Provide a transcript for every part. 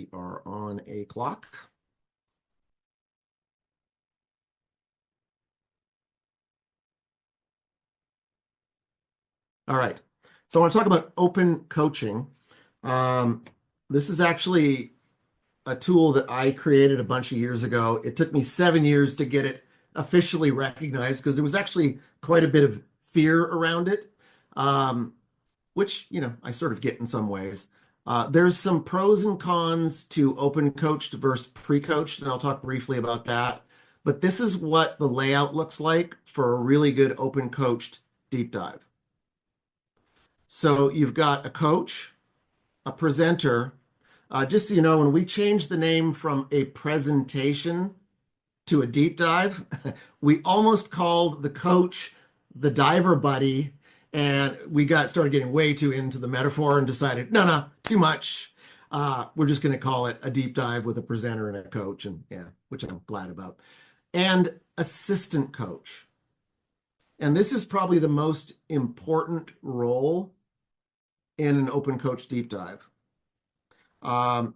We are on a clock. All right. So I want to talk about open coaching. This is actually a tool that I created a bunch of years ago. It took me 7 years to get it officially recognized because there was actually quite a bit of fear around it, which, I sort of get in some ways. There's some pros and cons to open coached versus pre-coached, and I'll talk briefly about that. But this is what the layout looks like for a really good open coached deep dive. So you've got a coach, a presenter. Just so you know, when we changed the name from a presentation to a deep dive, we almost called the coach the diver buddy, and we started getting way too into the metaphor and decided, no, too much. We're just going to call it a deep dive with a presenter and a coach, and which I'm glad about. And assistant coach. And this is probably the most important role in an open coach deep dive. And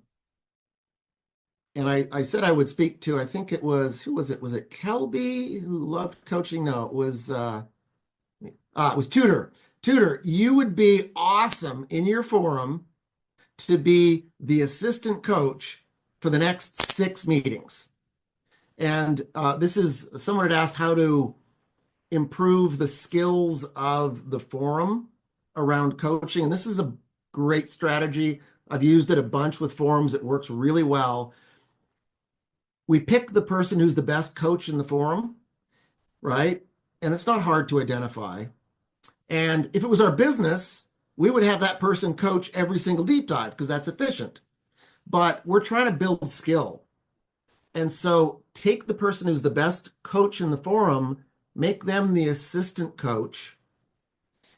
I said I would speak to, I think it was, who was it? Was it Kelby who loved coaching? No, it was Tudor. Tudor, you would be awesome in your forum to be the assistant coach for the next 6 meetings. And someone had asked how to improve the skills of the forum around coaching. And this is a great strategy. I've used it a bunch with forums. It works really well. We pick the person who's the best coach in the forum, right? And it's not hard to identify. And if it was our business, we would have that person coach every single deep dive because that's efficient. But we're trying to build skill. And so take the person who's the best coach in the forum, make them the assistant coach,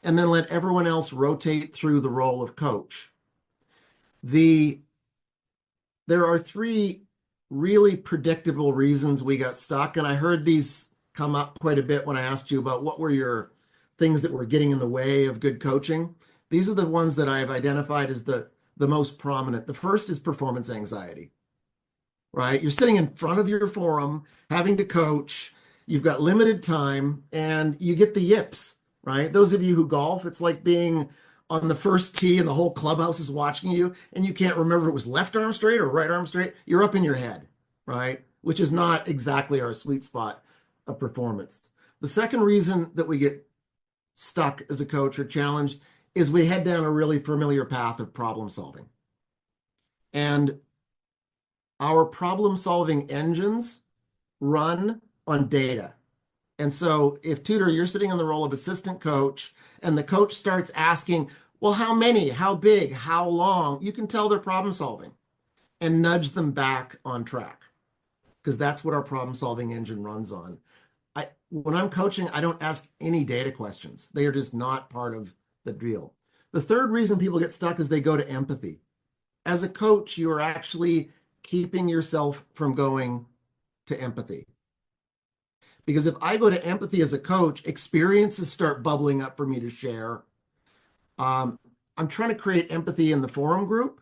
and then let everyone else rotate through the role of coach. There are 3 really predictable reasons we got stuck, and I heard these come up quite a bit when I asked you about what were your things that were getting in the way of good coaching. These are the ones that I've identified as the most prominent. The first is performance anxiety, right? You're sitting in front of your forum, having to coach, you've got limited time, and you get the yips, right? Those of you who golf, it's like being on the first tee and the whole clubhouse is watching you and you can't remember if it was left arm straight or right arm straight. You're up in your head, right? Which is not exactly our sweet spot of performance. The second reason that we get stuck as a coach or challenged is we head down a really familiar path of problem solving. And our problem solving engines run on data. And so if Tudor, you're sitting in the role of assistant coach and the coach starts asking, well, how many, how big, how long, you can tell they're problem solving and nudge them back on track because that's what our problem solving engine runs on. When I'm coaching, I don't ask any data questions. They are just not part of the deal. The third reason people get stuck is they go to empathy. As a coach, you are actually keeping yourself from going to empathy. Because if I go to empathy as a coach, experiences start bubbling up for me to share. I'm trying to create empathy in the forum group,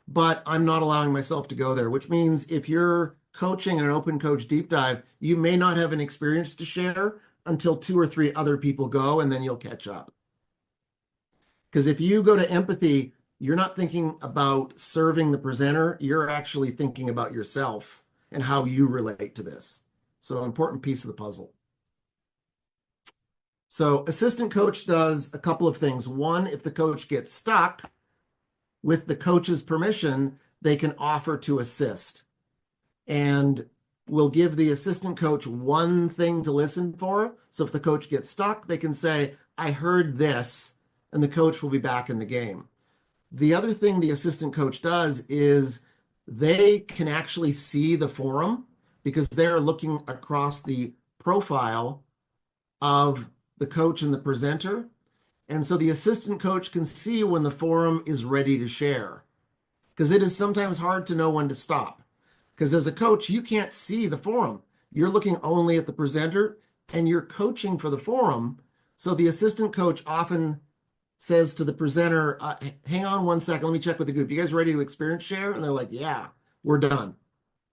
but I'm not allowing myself to go there, which means if you're coaching an open coach deep dive, you may not have an experience to share until 2 or 3 other people go, and then you'll catch up. Because if you go to empathy, you're not thinking about serving the presenter, you're actually thinking about yourself and how you relate to this. So an important piece of the puzzle. So assistant coach does a couple of things. One, if the coach gets stuck, with the coach's permission, they can offer to assist. And we'll give the assistant coach one thing to listen for. So if the coach gets stuck, they can say, I heard this, and the coach will be back in the game. The other thing the assistant coach does is they can actually see the forum because they're looking across the profile of the coach and the presenter. And so the assistant coach can see when the forum is ready to share, because it is sometimes hard to know when to stop. Because as a coach, you can't see the forum. You're looking only at the presenter and you're coaching for the forum. So the assistant coach often says to the presenter, hang on one second, let me check with the group. You guys ready to experience share? And they're like, yeah, we're done.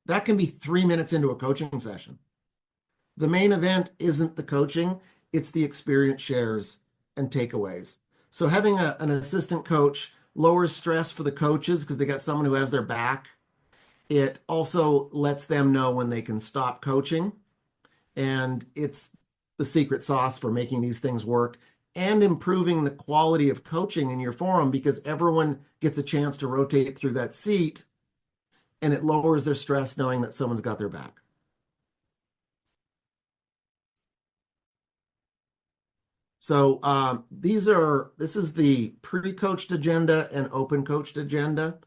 That can be 3 minutes into a coaching session. The main event isn't the coaching, it's the experience shares and takeaways. So having an assistant coach lowers stress for the coaches because they got someone who has their back. It also lets them know when they can stop coaching. And it's the secret sauce for making these things work and improving the quality of coaching in your forum because everyone gets a chance to rotate through that seat and it lowers their stress knowing that someone's got their back. So this is the pre-coached agenda and open coached agenda.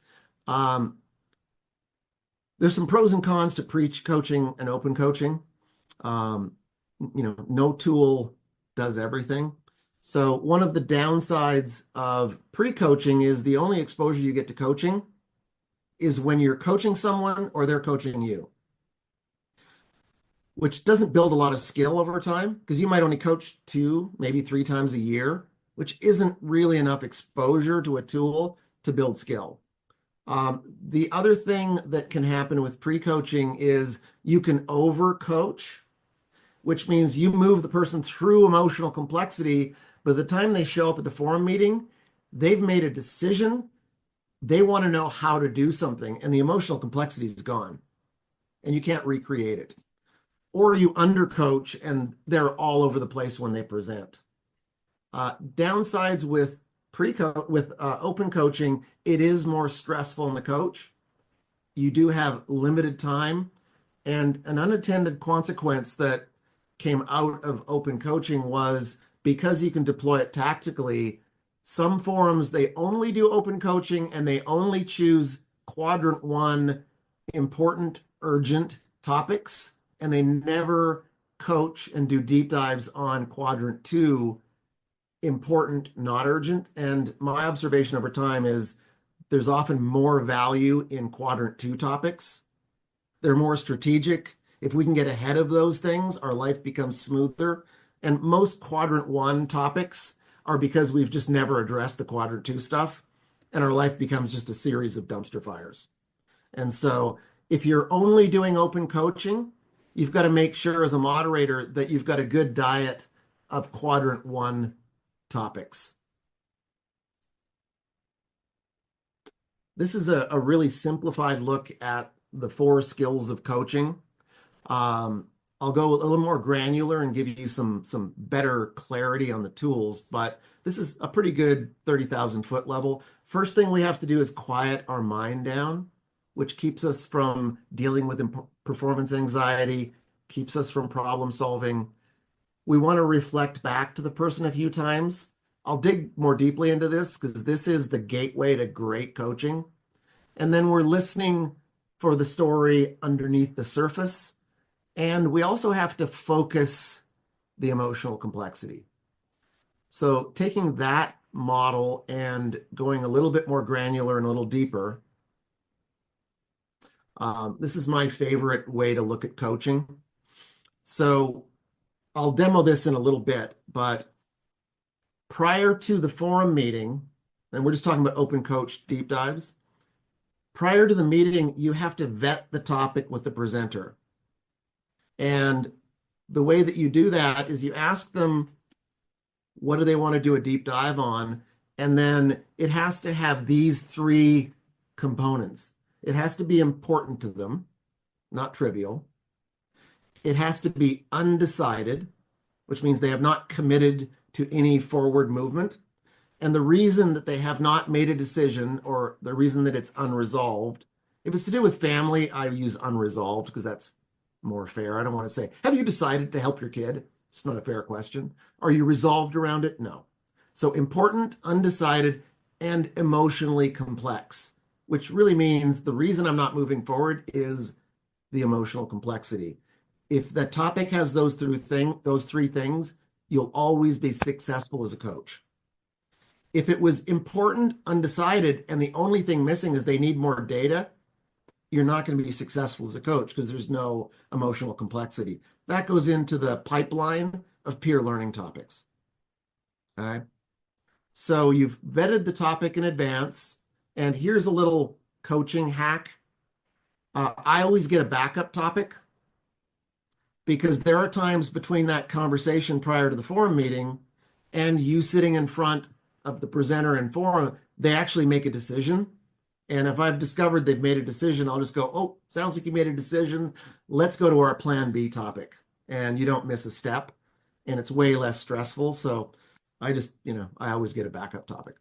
There's some pros and cons to pre-coaching and open coaching. No tool does everything. So one of the downsides of pre-coaching is the only exposure you get to coaching is when you're coaching someone or they're coaching you, which doesn't build a lot of skill over time because you might only coach 2, maybe 3 times a year, which isn't really enough exposure to a tool to build skill. The other thing that can happen with pre-coaching is you can over-coach, which means you move the person through emotional complexity. By the time they show up at the forum meeting, they've made a decision. They want to know how to do something, and the emotional complexity is gone, and you can't recreate it. Or you undercoach, and they're all over the place when they present. Downsides with open coaching, it is more stressful in the coach. You do have limited time, and an unintended consequence that came out of open coaching was because you can deploy it tactically, some forums, they only do open coaching and they only choose quadrant 1 important, urgent topics, and they never coach and do deep dives on quadrant 2, important, not urgent. And my observation over time is there's often more value in quadrant 2 topics. They're more strategic. If we can get ahead of those things, our life becomes smoother. And most quadrant 1 topics are because we've just never addressed the quadrant 2 stuff, and our life becomes just a series of dumpster fires. And so if you're only doing open coaching, you've got to make sure as a moderator that you've got a good diet of quadrant 1 topics. This is a really simplified look at the 4 skills of coaching. I'll go a little more granular and give you some better clarity on the tools, but this is a pretty good 30,000 foot level. First thing we have to do is quiet our mind down, which keeps us from dealing with performance anxiety, keeps us from problem solving. We want to reflect back to the person a few times. I'll dig more deeply into this because this is the gateway to great coaching. And then we're listening for the story underneath the surface. And we also have to focus the emotional complexity. So taking that model and going a little bit more granular and a little deeper, this is my favorite way to look at coaching. So I'll demo this in a little bit, but prior to the forum meeting, and we're just talking about open coach deep dives, prior to the meeting, you have to vet the topic with the presenter. And the way that you do that is you ask them, what do they want to do a deep dive on? And then it has to have these 3 components. It has to be important to them, not trivial. It has to be undecided, which means they have not committed to any forward movement. And the reason that they have not made a decision, or the reason that it's unresolved, if it's to do with family, I use unresolved because that's more fair. I don't want to say, have you decided to help your kid? It's not a fair question. Are you resolved around it? No. So important, undecided, and emotionally complex, which really means the reason I'm not moving forward is the emotional complexity. If the topic has those 3 things, you'll always be successful as a coach. If it was important, undecided, and the only thing missing is they need more data, you're not going to be successful as a coach because there's no emotional complexity. That goes into the pipeline of peer learning topics. Okay. So you've vetted the topic in advance, and here's a little coaching hack. I always get a backup topic because there are times between that conversation prior to the forum meeting and you sitting in front of the presenter and forum, they actually make a decision. And if I've discovered they've made a decision, I'll just go, oh, sounds like you made a decision. Let's go to our plan B topic. And you don't miss a step. And it's way less stressful. So I just, I always get a backup topic.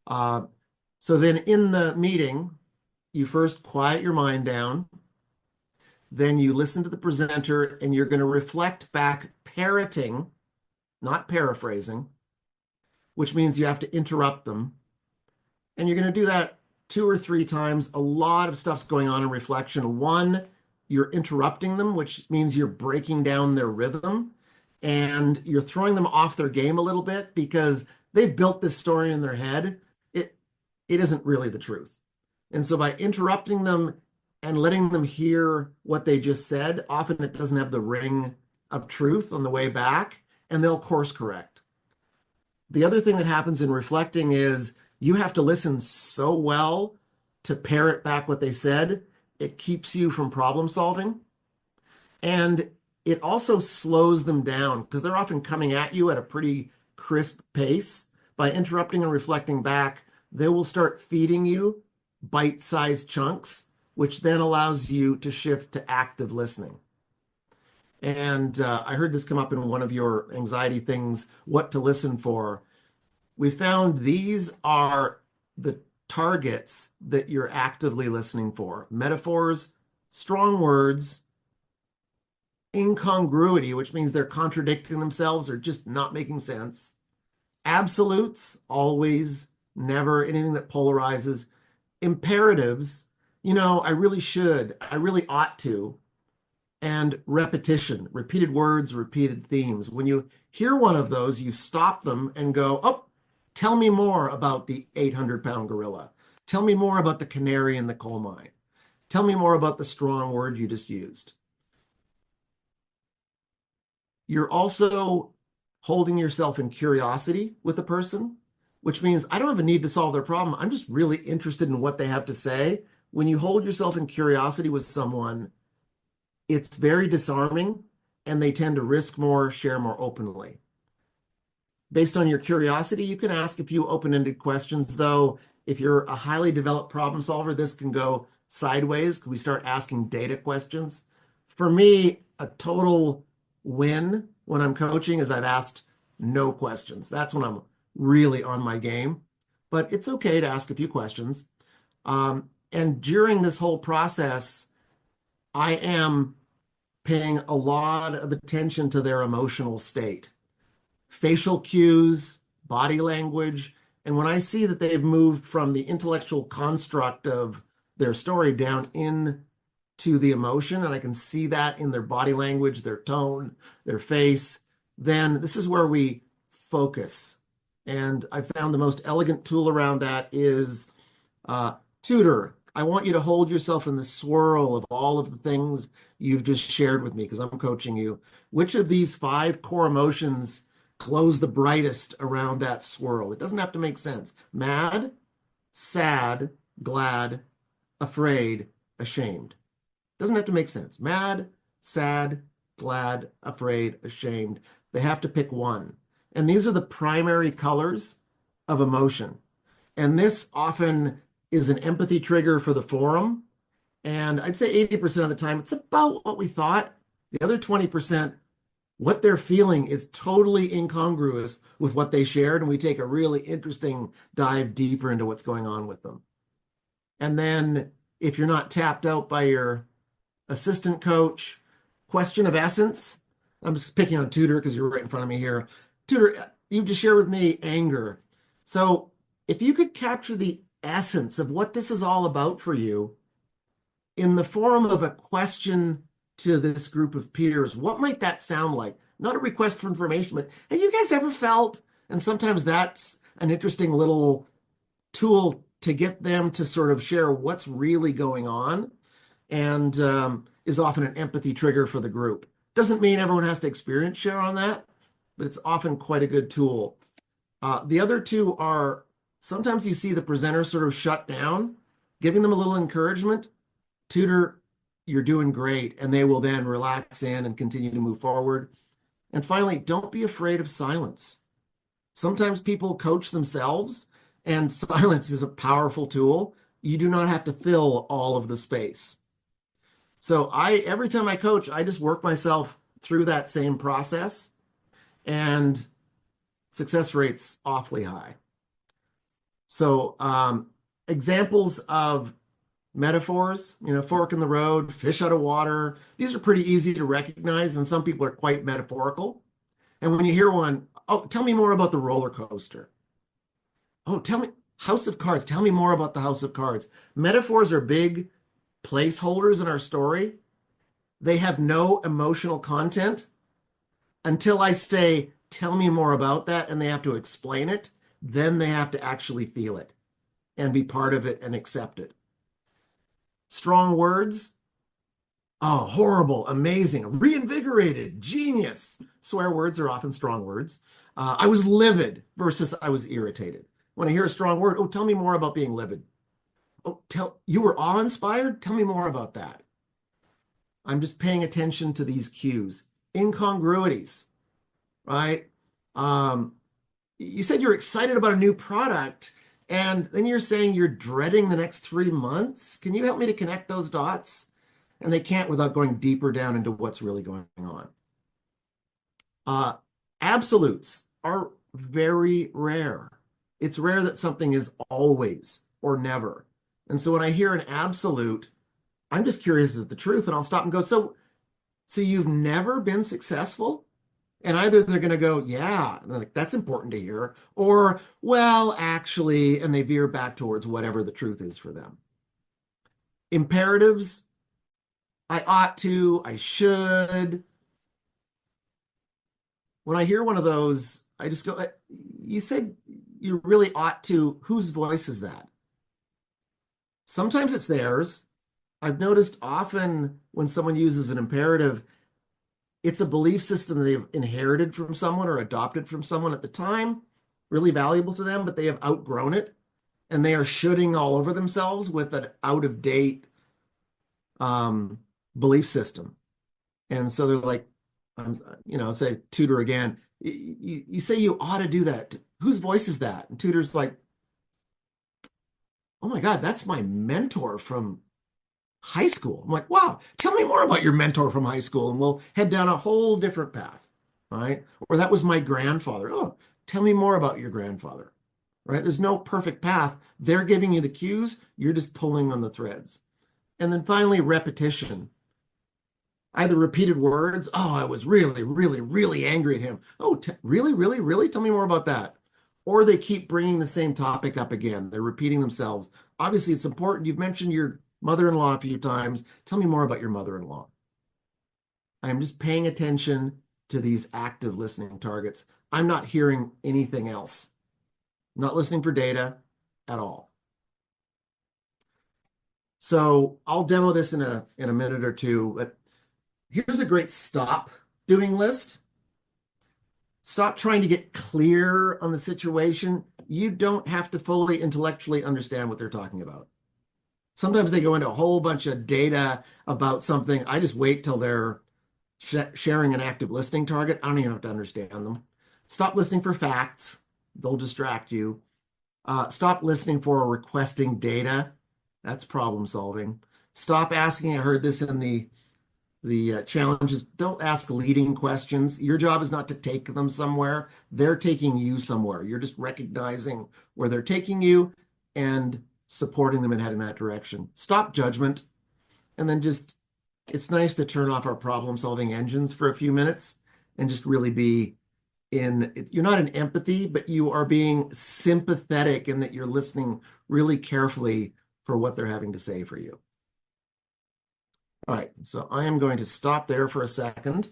So then in the meeting, you first quiet your mind down. Then you listen to the presenter and you're going to reflect back, parroting, not paraphrasing, which means you have to interrupt them. And you're going to do that 2 or 3 times. A lot of stuff's going on in reflection. One, you're interrupting them, which means you're breaking down their rhythm and you're throwing them off their game a little bit because they've built this story in their head. It isn't really the truth. And so by interrupting them and letting them hear what they just said, often it doesn't have the ring of truth on the way back, and they'll course correct. The other thing that happens in reflecting is you have to listen so well to parrot back what they said. It keeps you from problem solving. And it also slows them down because they're often coming at you at a pretty crisp pace. By interrupting and reflecting back, they will start feeding you bite-sized chunks, which then allows you to shift to active listening. And I heard this come up in one of your anxiety things, what to listen for. We found these are the targets that you're actively listening for. Metaphors, strong words, incongruity, which means they're contradicting themselves or just not making sense. Absolutes, always, never, anything that polarizes. Imperatives, I really should, I really ought to. And repetition, repeated words, repeated themes. When you hear one of those, you stop them and go, oh, tell me more about the 800-pound gorilla. Tell me more about the canary in the coal mine. Tell me more about the strong word you just used. You're also holding yourself in curiosity with the person, which means I don't have a need to solve their problem. I'm just really interested in what they have to say. When you hold yourself in curiosity with someone, it's very disarming and they tend to risk more, share more openly. Based on your curiosity, you can ask a few open-ended questions, though. If you're a highly developed problem solver, this can go sideways. We start asking data questions. For me, a total win when I'm coaching is I've asked no questions. That's when I'm really on my game. But it's okay to ask a few questions. And during this whole process, I am paying a lot of attention to their emotional state, facial cues, body language. And when I see that they've moved from the intellectual construct of their story down into the emotion, and I can see that in their body language, their tone, their face, then this is where we focus. And I found the most elegant tool around that is tutor. I want you to hold yourself in the swirl of all of the things you've just shared with me because I'm coaching you. Which of these 5 core emotions glows the brightest around that swirl? It doesn't have to make sense. Mad, sad, glad, afraid, ashamed. Doesn't have to make sense. Mad, sad, glad, afraid, ashamed. They have to pick one. And these are the primary colors of emotion. And this often is an empathy trigger for the forum. And I'd say 80% of the time, it's about what we thought. The other 20%, what they're feeling is totally incongruous with what they shared. And we take a really interesting dive deeper into what's going on with them. And then if you're not tapped out by your assistant coach, question of essence. I'm just picking on Tutor because you're right in front of me here. Tutor, you just shared with me anger. So if you could capture the essence of what this is all about for you in the form of a question to this group of peers, what might that sound like? Not a request for information, but have you guys ever felt, and sometimes that's an interesting little tool to get them to sort of share what's really going on, and is often an empathy trigger for the group. Doesn't mean everyone has to experience share on that, but it's often quite a good tool. The other two are sometimes you see the presenter sort of shut down, giving them a little encouragement. Tutor, you're doing great. And they will then relax in and continue to move forward. And finally, don't be afraid of silence. Sometimes people coach themselves, and silence is a powerful tool. You do not have to fill all of the space. So every time I coach, I just work myself through that same process, and success rate's awfully high. So examples of metaphors, fork in the road, fish out of water. These are pretty easy to recognize, and some people are quite metaphorical. And when you hear one, oh, tell me more about the roller coaster. Oh, tell me, House of Cards. Tell me more about the House of Cards. Metaphors are big placeholders in our story. They have no emotional content until I say, tell me more about that, and they have to explain it. Then they have to actually feel it and be part of it and accept it. Strong words. Oh, horrible, amazing, reinvigorated, genius. Swear words are often strong words. I was livid versus I was irritated. When I hear a strong word, oh, tell me more about being livid. Oh, you were awe-inspired? Tell me more about that. I'm just paying attention to these cues. Incongruities, right? You said you're excited about a new product, and then you're saying you're dreading the next 3 months. Can you help me to connect those dots? And they can't without going deeper down into what's really going on. Absolutes are very rare. It's rare that something is always or never. And so when I hear an absolute, I'm just curious as the truth, and I'll stop and go, so you've never been successful? And either they're going to go, yeah, and like, that's important to hear, or, well, actually, and they veer back towards whatever the truth is for them. Imperatives, I ought to, I should. When I hear one of those, I just go, you said you really ought to. Whose voice is that? Sometimes it's theirs. I've noticed often when someone uses an imperative, it's a belief system they've inherited from someone or adopted from someone at the time, really valuable to them, but they have outgrown it, and they are shoulding all over themselves with an out-of-date belief system. And so they're like, say tutor again, you say you ought to do that. Whose voice is that? And tutor's like, oh my God, that's my mentor from high school. I'm like, wow, tell me more about your mentor from high school, and we'll head down a whole different path, right? Or that was my grandfather. Oh, tell me more about your grandfather, right? There's no perfect path. They're giving you the cues. You're just pulling on the threads. And then finally, repetition. Either repeated words. Oh, I was really, really, really angry at him. Oh, really, really, really? Tell me more about that. Or they keep bringing the same topic up again. They're repeating themselves. Obviously, it's important. You've mentioned your mother-in-law a few times. Tell me more about your mother-in-law. I'm just paying attention to these active listening targets. I'm not hearing anything else. I'm not listening for data at all. So I'll demo this in a minute or two, but here's a great stop doing list. Stop trying to get clear on the situation. You don't have to fully intellectually understand what they're talking about. Sometimes they go into a whole bunch of data about something. I just wait till they're sharing an active listening target. I don't even have to understand them. Stop listening for facts. They'll distract you. Stop listening for requesting data. That's problem solving. Stop asking, I heard this in the challenges, don't ask leading questions. Your job is not to take them somewhere. They're taking you somewhere. You're just recognizing where they're taking you and supporting them and heading that direction. Stop judgment. And then it's nice to turn off our problem solving engines for a few minutes and just really be you're not in empathy, but you are being sympathetic in that you're listening really carefully for what they're having to say for you. All right, so I am going to stop there for a second.